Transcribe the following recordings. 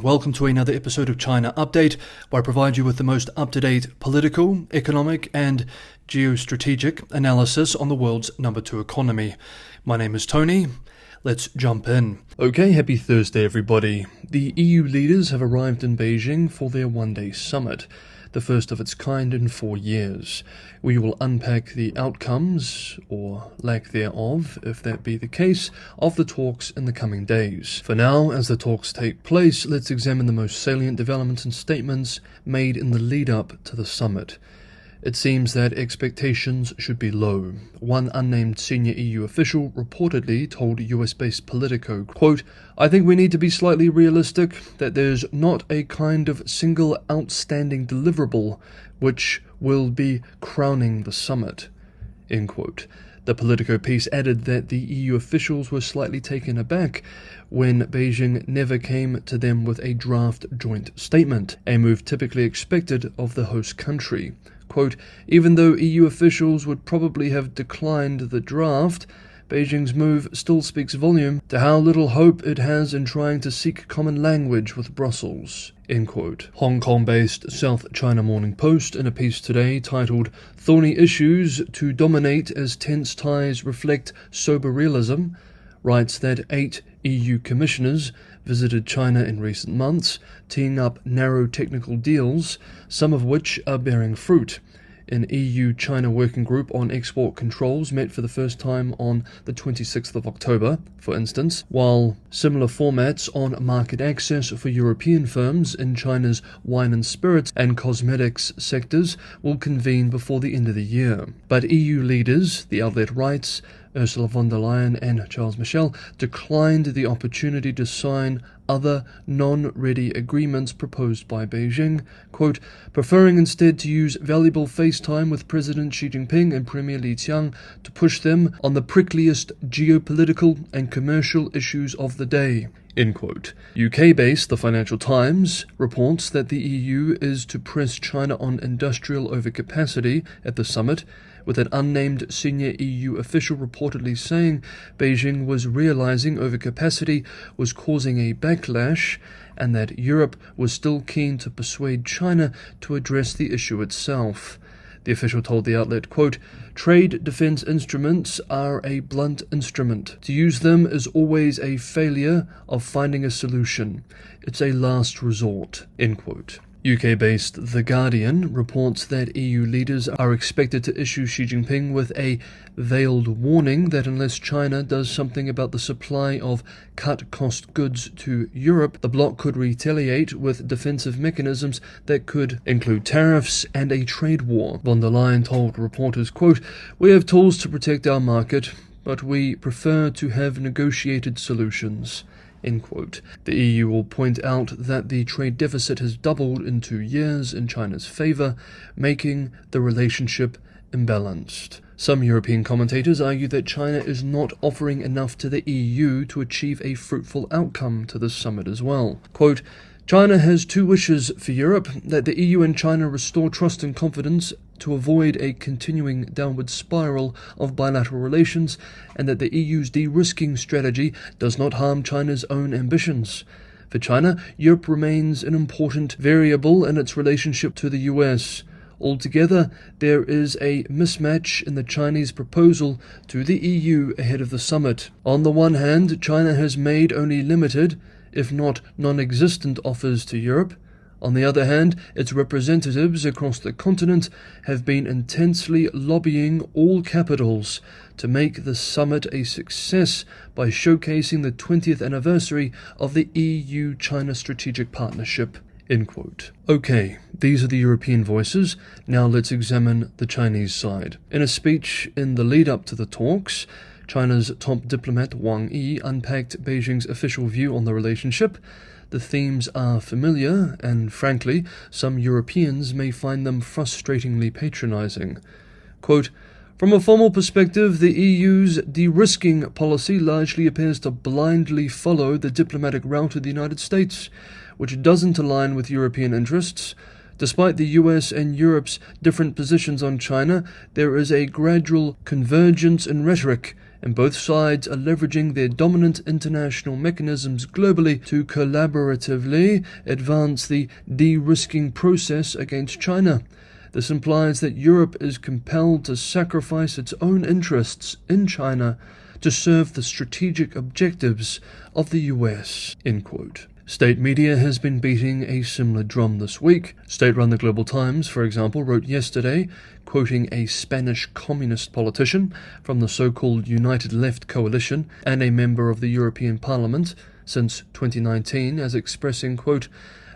Welcome to another episode of China Update, where I provide you with the most up-to-date political, economic, and geostrategic analysis on the world's number 2 economy. My name is Tony. Let's jump in. Okay, happy Thursday, everybody. The EU leaders have arrived in Beijing for their one-day summit, the first of its kind in 4 years. We will unpack the outcomes, or lack thereof, if that be the case, of the talks in the coming days. For now, as the talks take place, let's examine the most salient developments and statements made in the lead-up to the summit. It seems that expectations should be low. One unnamed senior EU official reportedly told US-based Politico, quote, "I think we need to be slightly realistic that there's not a kind of single outstanding deliverable which will be crowning the summit," end quote. The Politico piece added that the EU officials were slightly taken aback when Beijing never came to them with a draft joint statement, a move typically expected of the host country. Quote, "Even though EU officials would probably have declined the draft, Beijing's move still speaks volume to how little hope it has in trying to seek common language with Brussels," end quote. Hong Kong-based South China Morning Post, in a piece today titled "Thorny Issues to Dominate as Tense Ties Reflect Sober Realism," writes that 8 EU commissioners visited China in recent months, teeing up narrow technical deals, some of which are bearing fruit. An EU-China working group on export controls met for the first time on the 26th of October, for instance, while similar formats on market access for European firms in China's wine and spirits and cosmetics sectors will convene before the end of the year. But EU leaders, the outlet writes, Ursula von der Leyen and Charles Michel, declined the opportunity to sign other non-ready agreements proposed by Beijing, quote, preferring instead to use valuable FaceTime with President Xi Jinping and Premier Li Qiang to push them on the prickliest geopolitical and commercial issues of the day, end quote. UK-based The Financial Times reports that the EU is to press China on industrial overcapacity at the summit, with an unnamed senior EU official reportedly saying Beijing was realizing overcapacity was causing a backlash and that Europe was still keen to persuade China to address the issue itself. The official told the outlet, quote, "Trade defense instruments are a blunt instrument. To use them is always a failure of finding a solution. It's a last resort," end quote. UK-based The Guardian reports that EU leaders are expected to issue Xi Jinping with a veiled warning that unless China does something about the supply of cut-cost goods to Europe, the bloc could retaliate with defensive mechanisms that could include tariffs and a trade war. Von der Leyen told reporters, quote, "We have tools to protect our market, but we prefer to have negotiated solutions," end quote. The EU will point out that the trade deficit has doubled in 2 years in China's favor, making the relationship imbalanced. Some European commentators argue that China is not offering enough to the EU to achieve a fruitful outcome to the summit as well. Quote, "China has 2 wishes for Europe, that the EU and China restore trust and confidence to avoid a continuing downward spiral of bilateral relations, and that the EU's de-risking strategy does not harm China's own ambitions. For China, Europe remains an important variable in its relationship to the US. Altogether, there is a mismatch in the Chinese proposal to the EU ahead of the summit. On the one hand, China has made only limited, if not non-existent offers to Europe. On the other hand, its representatives across the continent have been intensely lobbying all capitals to make the summit a success by showcasing the 20th anniversary of the EU-China strategic partnership," end quote. Okay, these are the European voices. Now let's examine the Chinese side. In a speech in the lead-up to the talks, China's top diplomat Wang Yi unpacked Beijing's official view on the relationship. The themes are familiar, and frankly, some Europeans may find them frustratingly patronizing. Quote, "From a formal perspective, the EU's de-risking policy largely appears to blindly follow the diplomatic route of the United States, which doesn't align with European interests. Despite the US and Europe's different positions on China, there is a gradual convergence in rhetoric and both sides are leveraging their dominant international mechanisms globally to collaboratively advance the de-risking process against China. This implies that Europe is compelled to sacrifice its own interests in China to serve the strategic objectives of the US. End quote. State media has been beating a similar drum this week. State-run The Global Times, for example, wrote yesterday, quoting a Spanish communist politician from the so-called United Left coalition and a member of the European Parliament since 2019, as expressing, quote,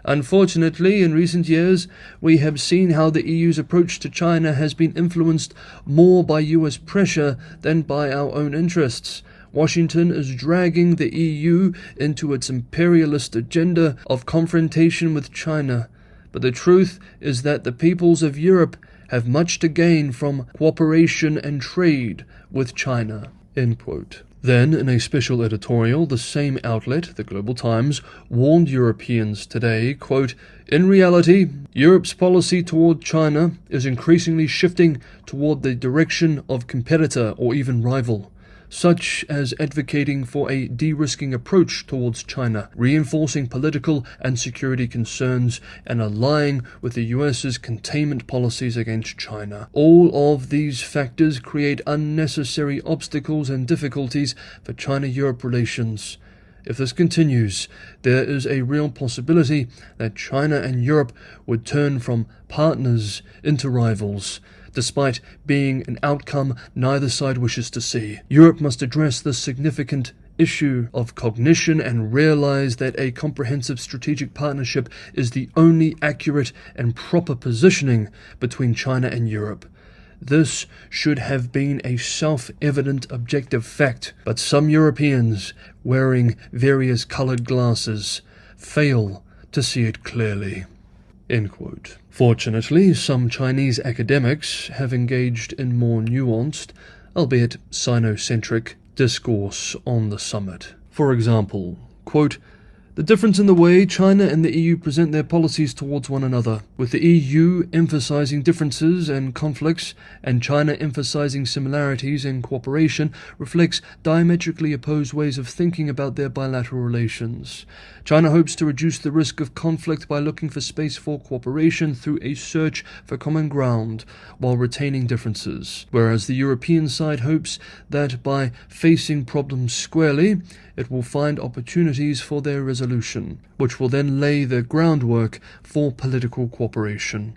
"Unfortunately, in recent years, we have seen how the EU's approach to China has been influenced more by US pressure than by our own interests. Washington is dragging the EU into its imperialist agenda of confrontation with China. But the truth is that the peoples of Europe have much to gain from cooperation and trade with China." End quote. Then, in a special editorial, the same outlet, the Global Times, warned Europeans today, quote, "In reality, Europe's policy toward China is increasingly shifting toward the direction of competitor or even rival, such as advocating for a de-risking approach towards China, reinforcing political and security concerns, and allying with the US's containment policies against China. All of these factors create unnecessary obstacles and difficulties for China-Europe relations. If this continues, there is a real possibility that China and Europe would turn from partners into rivals, despite being an outcome neither side wishes to see. Europe must address this significant issue of cognition and realize that a comprehensive strategic partnership is the only accurate and proper positioning between China and Europe. This should have been a self-evident objective fact, but some Europeans, wearing various colored glasses, fail to see it clearly." End quote. Fortunately, some Chinese academics have engaged in more nuanced, albeit Sino-centric, discourse on the summit. For example, quote, "The difference in the way China and the EU present their policies towards one another, with the EU emphasizing differences and conflicts, and China emphasizing similarities and cooperation, reflects diametrically opposed ways of thinking about their bilateral relations. China hopes to reduce the risk of conflict by looking for space for cooperation through a search for common ground, while retaining differences, whereas the European side hopes that by facing problems squarely, it will find opportunities for their resolution, which will then lay the groundwork for political cooperation.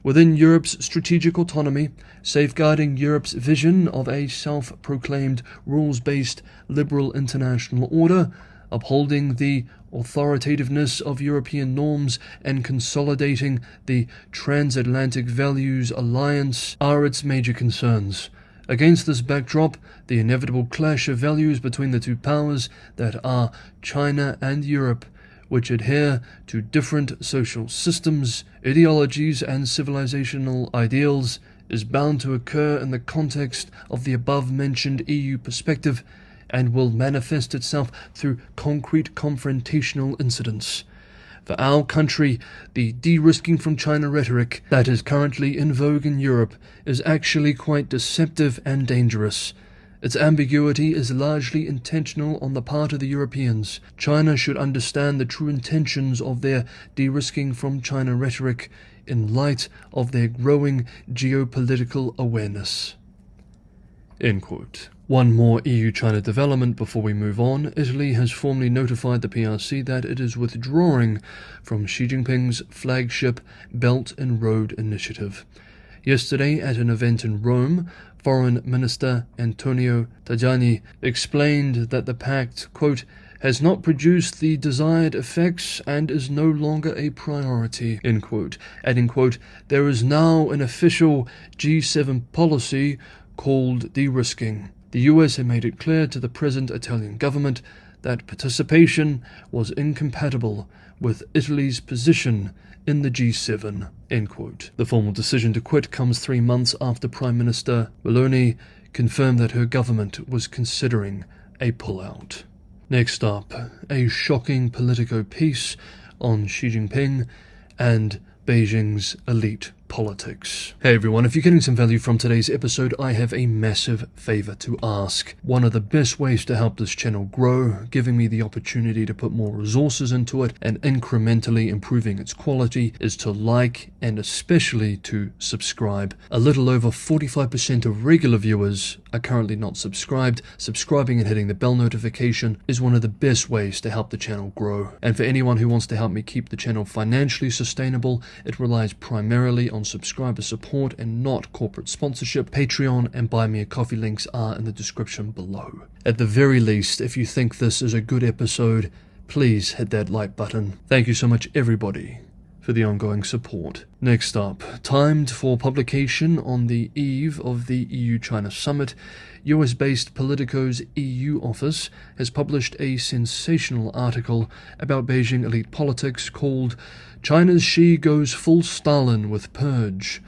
Within Europe's strategic autonomy, safeguarding Europe's vision of a self-proclaimed rules-based liberal international order, upholding the authoritativeness of European norms and consolidating the transatlantic values alliance are its major concerns. Against this backdrop, the inevitable clash of values between the two powers that are China and Europe, which adhere to different social systems, ideologies, and civilizational ideals, is bound to occur in the context of the above-mentioned EU perspective and will manifest itself through concrete confrontational incidents. For our country, the de-risking from China rhetoric that is currently in vogue in Europe is actually quite deceptive and dangerous. Its ambiguity is largely intentional on the part of the Europeans. China should understand the true intentions of their de-risking from China rhetoric in light of their growing geopolitical awareness." End quote. One more EU-China development before we move on. Italy has formally notified the PRC that it is withdrawing from Xi Jinping's flagship Belt and Road Initiative. Yesterday, at an event in Rome, Foreign Minister Antonio Tajani explained that the pact, quote, "has not produced the desired effects and is no longer a priority," end quote, adding, quote, "there is now an official G7 policy called de-risking. The US had made it clear to the present Italian government that participation was incompatible with Italy's position in the G7, end quote. The formal decision to quit comes 3 months after Prime Minister Meloni confirmed that her government was considering a pullout. Next up, a shocking Politico piece on Xi Jinping and Beijing's elite politics. Hey everyone, if you're getting some value from today's episode, I have a massive favor to ask. One of the best ways to help this channel grow, giving me the opportunity to put more resources into it and incrementally improving its quality, is to like and especially to subscribe. A little over 45% of regular viewers are currently not subscribed. Subscribing and hitting the bell notification is one of the best ways to help the channel grow. And for anyone who wants to help me keep the channel financially sustainable, it relies primarily on subscriber support and not corporate sponsorship. Patreon and Buy Me a Coffee links are in the description below. At the very least, if you think this is a good episode, please hit that like button. Thank you so much everybody for the ongoing support. Next up, timed for publication on the eve of the EU-China summit, US-based Politico's EU office has published a sensational article about Beijing elite politics called "China's Xi Goes Full Stalin with Purge."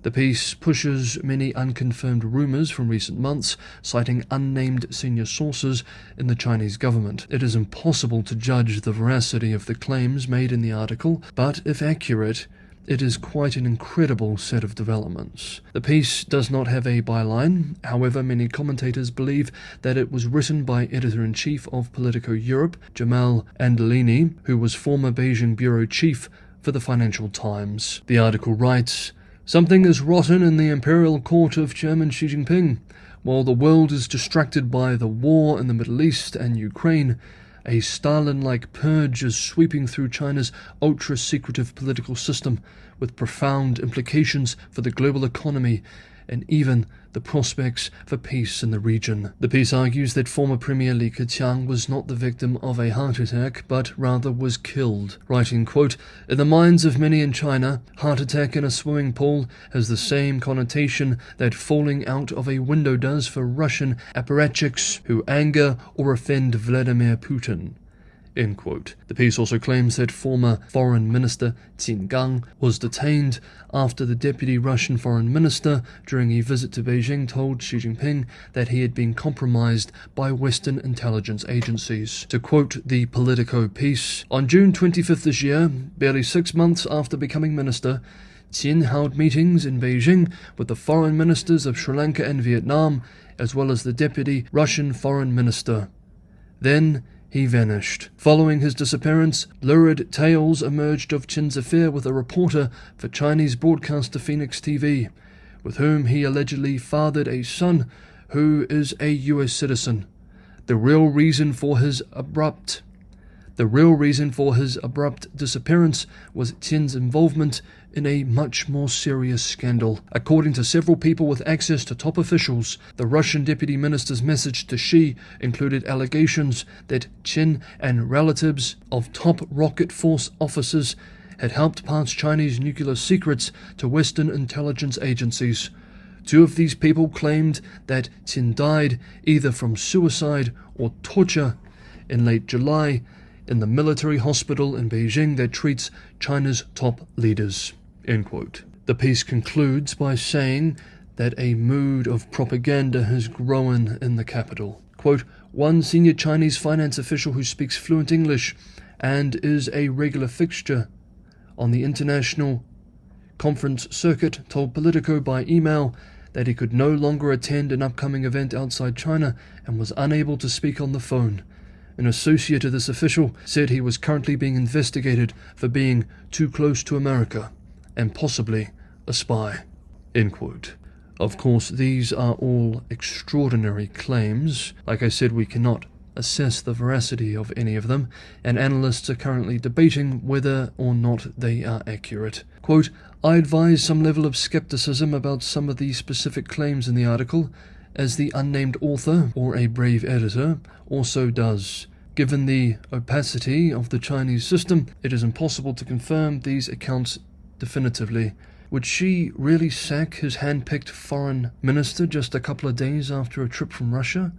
The piece pushes many unconfirmed rumors from recent months, citing unnamed senior sources in the Chinese government. It is impossible to judge the veracity of the claims made in the article, but if accurate, it is quite an incredible set of developments. The piece does not have a byline. However, many commentators believe that it was written by Editor-in-Chief of Politico Europe, Jamal Andolini, who was former Beijing bureau chief for the Financial Times. The article writes, "Something is rotten in the imperial court of Chairman Xi Jinping. While the world is distracted by the war in the Middle East and Ukraine, a Stalin-like purge is sweeping through China's ultra-secretive political system, with profound implications for the global economy and even the prospects for peace in the region." The piece argues that former Premier Li Keqiang was not the victim of a heart attack, but rather was killed, writing, quote, "In the minds of many in China, heart attack in a swimming pool has the same connotation that falling out of a window does for Russian apparatchiks who anger or offend Vladimir Putin." End quote. The piece also claims that former Foreign Minister Qin Gang was detained after the deputy Russian Foreign Minister, during a visit to Beijing, told Xi Jinping that he had been compromised by Western intelligence agencies. To quote the Politico piece, "On June 25th this year, barely 6 months after becoming minister, Qin held meetings in Beijing with the foreign ministers of Sri Lanka and Vietnam, as well as the deputy Russian Foreign Minister. Then he vanished. Following his disappearance, lurid tales emerged of Qin's affair with a reporter for Chinese broadcaster Phoenix TV, with whom he allegedly fathered a son who is a US citizen. The real reason for his abrupt disappearance was Qin's involvement in a much more serious scandal. According to several people with access to top officials, the Russian deputy minister's message to Xi included allegations that Qin and relatives of top rocket force officers had helped pass Chinese nuclear secrets to Western intelligence agencies. 2 of these people claimed that Qin died either from suicide or torture in late July in the military hospital in Beijing that treats China's top leaders." End quote. The piece concludes by saying that a mood of propaganda has grown in the capital. Quote, "One senior Chinese finance official who speaks fluent English and is a regular fixture on the international conference circuit told Politico by email that he could no longer attend an upcoming event outside China and was unable to speak on the phone. An associate of this official said he was currently being investigated for being too close to America and possibly a spy." End quote. Of course, these are all extraordinary claims. Like I said, we cannot assess the veracity of any of them, and analysts are currently debating whether or not they are accurate. Quote, "I advise some level of skepticism about some of the specific claims in the article, as the unnamed author, or a brave editor, also does. Given the opacity of the Chinese system, it is impossible to confirm these accounts definitively. Would Xi really sack his hand-picked foreign minister just a couple of days after a trip from Russia?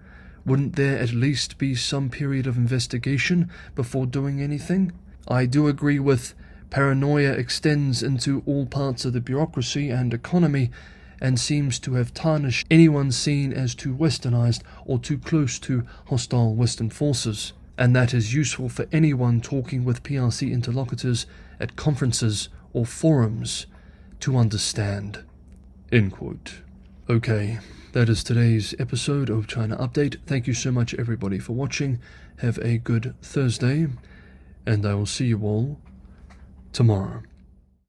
Wouldn't there at least be some period of investigation before doing anything? I do agree with paranoia extends into all parts of the bureaucracy and economy, and seems to have tarnished anyone seen as too westernized or too close to hostile Western forces, and that is useful for anyone talking with PRC interlocutors at conferences or forums. to understand. End quote. Okay, that is today's episode of China Update. Thank you so much, everybody, for watching. Have a good Thursday, and I will see you all tomorrow.